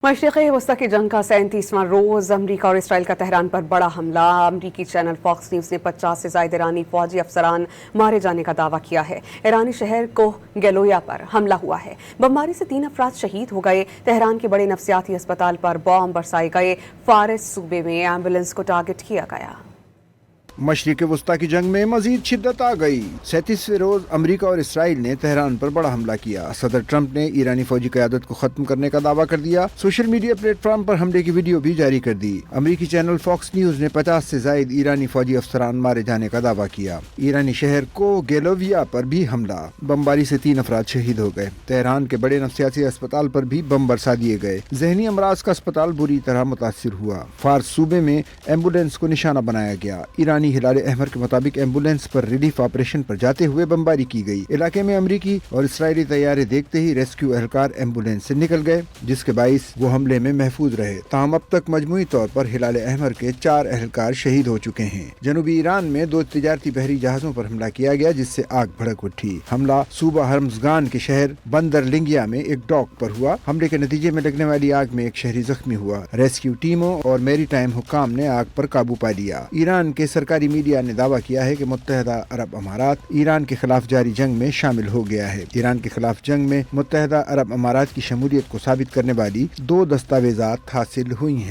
मशरिक़ी वस्ती की जंग का 37वां रोज़ अमरीका और इसराइल का तेहरान पर बड़ा हमला। अमरीकी चैनल फॉक्स न्यूज़ ने 50 से ज़ायद ईरानी फौजी अफसरान मारे जाने का दावा किया है। ईरानी शहर कोह गेलोया पर हमला हुआ है। बमबारी से 3 अफराद शहीद हो गए। तेहरान के बड़े नफ्सियाती अस्पताल पर बॉम्ब बरसाए गए। फारिस सूबे में एम्बुलेंस को टारगेट किया गया। मशरिक़ वस्ती की जंग में मजीद शिद्दत आ गई। 37वें रोज अमरीका और इसराइल ने तेहरान पर बड़ा हमला किया। सदर ट्रंप ने ईरानी फौजी क़यादत को खत्म करने का दावा कर दिया। सोशल मीडिया प्लेटफॉर्म पर हमले की वीडियो भी जारी कर दी। अमरीकी चैनल फॉक्स न्यूज ने 50 से जायद ईरानी फौजी अफसरान मारे जाने का दावा किया। ईरानी शहर को गेलोविया पर भी हमला। बमबारी से 3 अफराद शहीद हो गए। तेहरान के बड़े नफ्सियाती अस्पताल पर भी बम बरसा दिए गए। जहनी अमराज का अस्पताल बुरी तरह मुतासिर हुआ। फारस सूबे में एम्बुलेंस को निशाना बनाया गया। ईरानी हिलाल अहमर के मुताबिक एम्बुलेंस पर रिलीफ ऑपरेशन पर जाते हुए बमबारी की गई। इलाके में अमरीकी और इसराइली तैयारे देखते ही रेस्क्यू एहलकार एम्बुलेंस से निकल गए, जिसके बाइस वो हमले में महफूज रहे। ताहम अब तक मजमूई तौर पर हिलाल अहमर के 4 एहलकार शहीद हो चुके हैं। जनूबी ईरान में 2 तिजारती बहरी जहाजों पर हमला किया गया, जिससे आग भड़क उठी। हमला सूबा हर्मजगान के शहर बंदर लिंगिया में एक डॉक पर हुआ। हमले के नतीजे में लगने वाली आग में एक शहरी जख्मी हुआ। रेस्क्यू टीमों और मेरी टाइम हुक्काम ने आग पर काबू पा लिया। ईरान के सरकारी मीडिया ने दावा किया है कि मुत्तहदा अरब अमारात ईरान के खिलाफ जारी जंग में शामिल हो गया है। ईरान के खिलाफ जंग में मुत्तहदा अरब अमारात की शमूलियत को साबित करने वाली 2 दस्तावेजात हासिल हुई हैं।